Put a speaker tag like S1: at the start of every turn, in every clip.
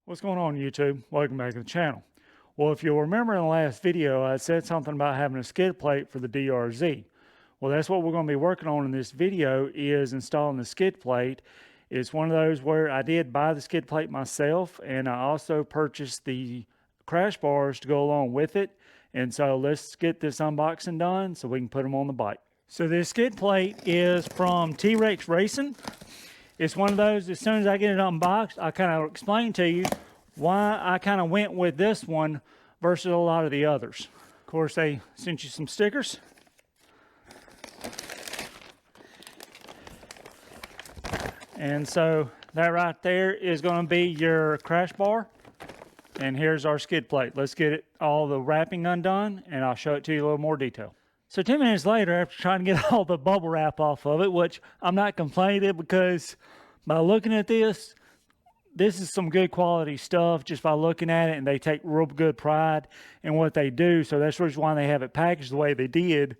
S1: What's going on, YouTube? Welcome back to the channel. Well, if you'll remember in the last video, I said something about having a skid plate for the DRZ. Well, that's what we're going to be working on in this video, is installing the skid plate. It's one of those where I did buy the skid plate myself, and I also purchased the crash bars to go along with it. And so let's get this unboxing done so we can put them on the bike. So this skid plate is from T-Rex Racing. It's one of those, as soon as I get it unboxed, I kind of explain to you why I kind of went with this one versus a lot of the others. Of course, they sent you some stickers. And so that right there is going to be your crash bar. And here's our skid plate. Let's get all the wrapping undone, and I'll show it to you in a little more detail. So 10 minutes later, after trying to get all the bubble wrap off of it, which I'm not complaining, because by looking at this is some good quality stuff just by looking at it, and they take real good pride in what they do. So that's the reason why they have it packaged the way they did,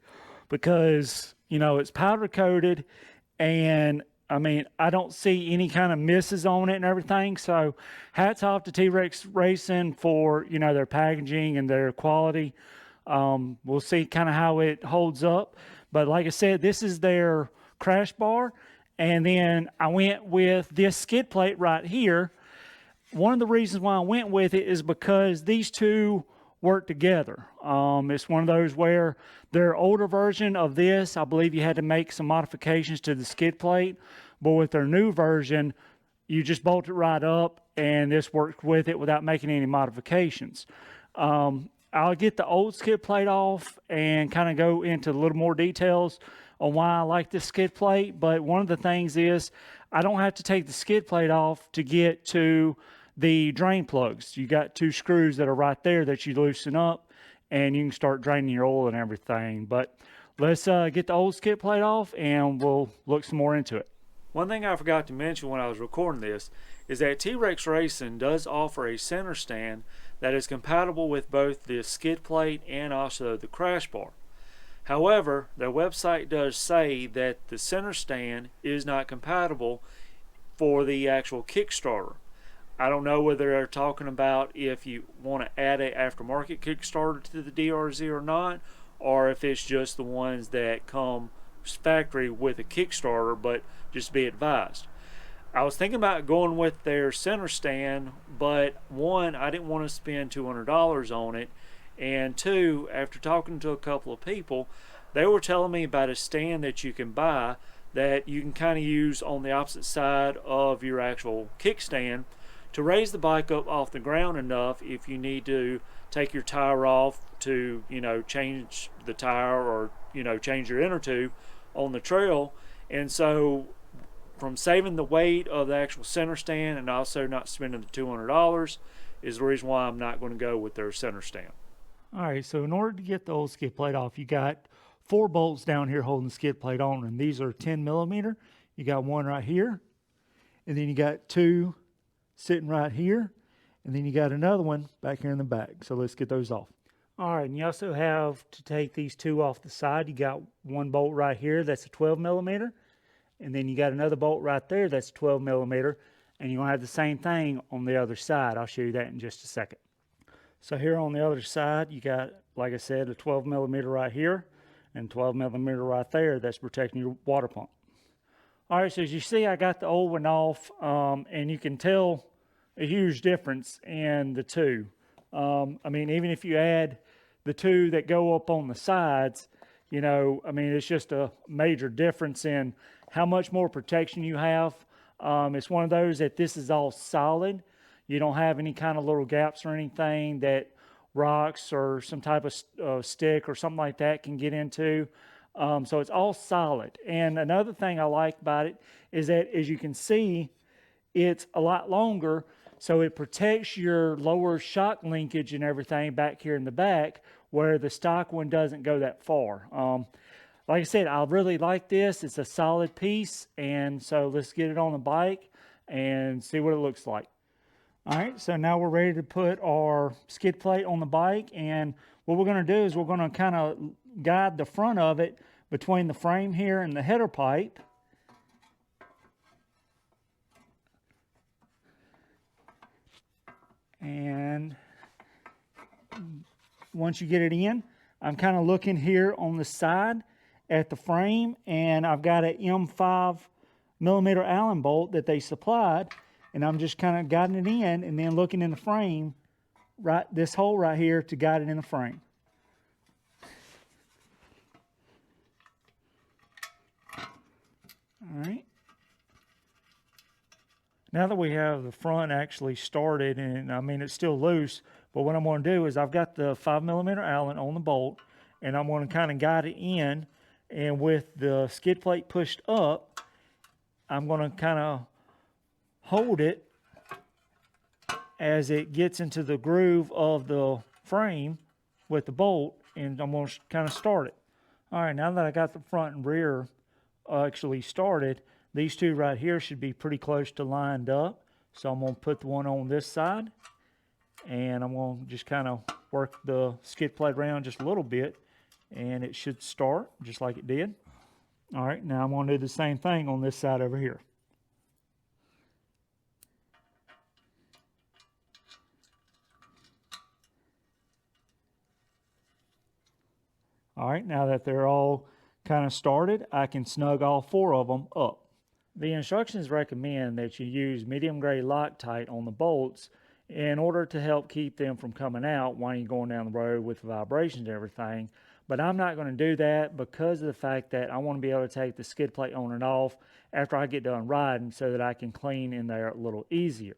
S1: because, you know, it's powder coated, and I mean, I don't see any kind of misses on it and everything. So hats off to T-Rex Racing for, you know, their packaging and their quality. We'll see kind of how it holds up. But like I said, this is their crash bar. And then I went with this skid plate right here. One of the reasons why I went with it is because these two work together. It's one of those where their older version of this, I believe you had to make some modifications to the skid plate. But with their new version, you just bolt it right up, and this works with it without making any modifications. I'll get the old skid plate off and kind of go into a little more details on why I like this skid plate. But one of the things is I don't have to take the skid plate off to get to the drain plugs. You got two screws that are right there that you loosen up, and you can start draining your oil and everything. But let's get the old skid plate off, and we'll look some more into it. One thing I forgot to mention when I was recording this is that T-Rex Racing does offer a center stand that is compatible with both the skid plate and also the crash bar. However, their website does say that the center stand is not compatible for the actual Kickstarter. I don't know whether they're talking about if you want to add an aftermarket Kickstarter to the DRZ or not, or if it's just the ones that come factory with a Kickstarter, but just be advised. I was thinking about going with their center stand, but one, I didn't want to spend $200 on it, and two, after talking to a couple of people, they were telling me about a stand that you can buy that you can kind of use on the opposite side of your actual kickstand to raise the bike up off the ground enough if you need to take your tire off to, you know, change the tire, or, you know, change your inner tube on the trail. And so from saving the weight of the actual center stand and also not spending the $200 is the reason why I'm not going to go with their center stand. All right, so in order to get the old skid plate off, you got 4 bolts down here holding the skid plate on, and these are 10 millimeter. You got one right here, and then you got 2 sitting right here, and then you got another one back here in the back. So let's get those off. All right, and you also have to take these 2 off the side. You got one bolt right here, that's a 12 millimeter. And then you got another bolt right there, that's 12 millimeter. And you're gonna have the same thing on the other side. I'll show you that in just a second. So here on the other side, you got, like I said, a 12 millimeter right here and 12 millimeter right there. That's protecting your water pump. All right, so as you see, I got the old one off, and you can tell a huge difference in the two. I mean, even if you add the 2 that go up on the sides, you know, I mean, it's just a major difference in how much more protection you have. It's one of those that this is all solid. You don't have any kind of little gaps or anything that rocks or some type of stick or something like that can get into. So it's all solid. And another thing I like about it is that, as you can see, it's a lot longer, so it protects your lower shock linkage and everything back here in the back, where the stock one doesn't go that far. Like I said, I really like this. It's a solid piece, and so let's get it on the bike and see what it looks like. All right, so now we're ready to put our skid plate on the bike, and what we're going to do is we're going to kind of guide the front of it between the frame here and the header pipe. And once you get it in, I'm kind of looking here on the side at the frame, and I've got an M5mm Allen bolt that they supplied, and I'm just kind of guiding it in and then looking in the frame, right, this hole right here, to guide it in the frame. All right. Now that we have the front actually started, and I mean it's still loose, but what I'm going to do is I've got the 5mm Allen on the bolt, and I'm going to kind of guide it in, and with the skid plate pushed up, I'm going to kind of hold it as it gets into the groove of the frame with the bolt, and I'm going to kind of start it. All right, now that I got the front and rear actually started, these two right here should be pretty close to lined up. So I'm going to put the one on this side, and I'm going to just kind of work the skid plate around just a little bit, and it should start just like it did. All right, now I'm going to do the same thing on this side over here. All right, now that they're all kind of started, I can snug all four of them up. The instructions recommend that you use medium grade Loctite on the bolts in order to help keep them from coming out while you're going down the road with the vibrations and everything. But I'm not going to do that because of the fact that I want to be able to take the skid plate on and off after I get done riding so that I can clean in there a little easier.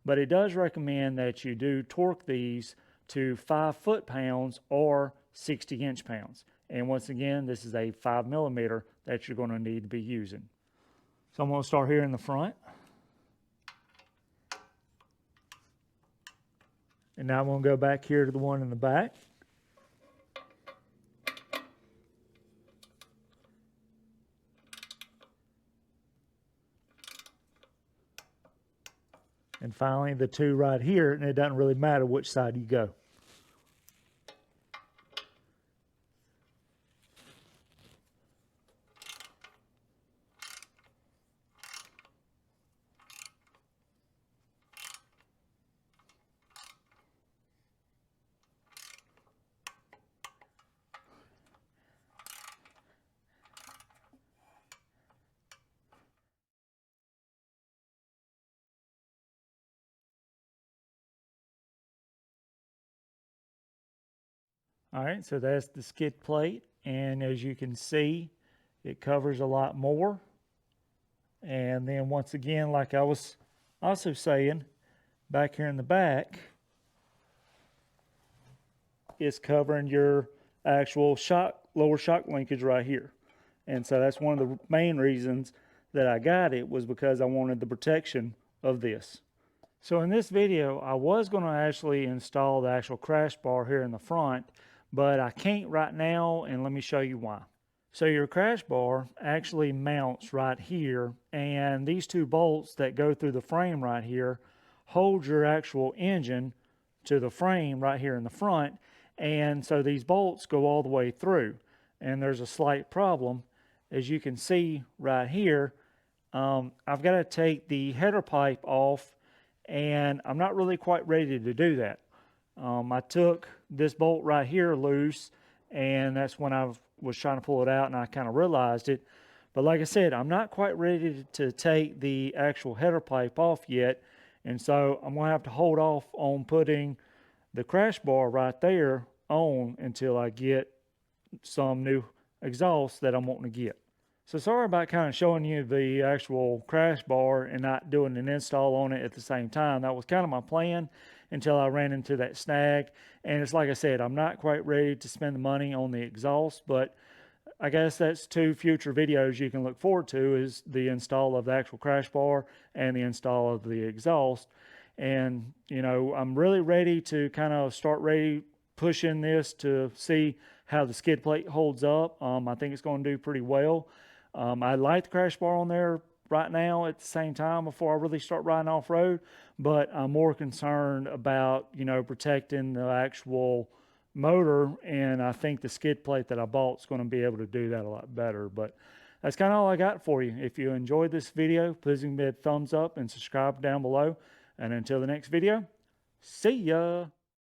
S1: But it does recommend that you do torque these to 5 foot-pounds or 60 inch-pounds. And once again, this is a 5mm that you're going to need to be using. So I'm going to start here in the front. And now I'm going to go back here to the one in the back. And finally, the two right here, and it doesn't really matter which side you go. All right, so that's the skid plate, and as you can see, it covers a lot more. And then once again, like I was also saying, back here in the back, it's covering your actual lower shock linkage right here. And so that's one of the main reasons that I got it, was because I wanted the protection of this. So in this video, I was going to actually install the actual crash bar here in the front, but I can't right now, and let me show you why. So your crash bar actually mounts right here, and these two bolts that go through the frame right here hold your actual engine to the frame right here in the front, and so these bolts go all the way through. And there's a slight problem. As you can see right here, I've got to take the header pipe off, and I'm not really quite ready to do that. I took this bolt right here loose, and that's when I was trying to pull it out, and I kind of realized it. But like I said, I'm not quite ready to take the actual header pipe off yet, and so I'm going to have to hold off on putting the crash bar right there on until I get some new exhaust that I'm wanting to get. So sorry about kind of showing you the actual crash bar and not doing an install on it at the same time. That was kind of my plan until I ran into that snag. And it's like I said, I'm not quite ready to spend the money on the exhaust, but I guess that's 2 future videos you can look forward to, is the install of the actual crash bar and the install of the exhaust. And, you know, I'm really ready to kind of start pushing this to see how the skid plate holds up. I think it's going to do pretty well. I like the crash bar on there right now at the same time before I really start riding off-road, but I'm more concerned about, you know, protecting the actual motor, and I think the skid plate that I bought is going to be able to do that a lot better. But that's kind of all I got for you. If you enjoyed this video, please give me a thumbs up and subscribe down below. And until the next video, See ya.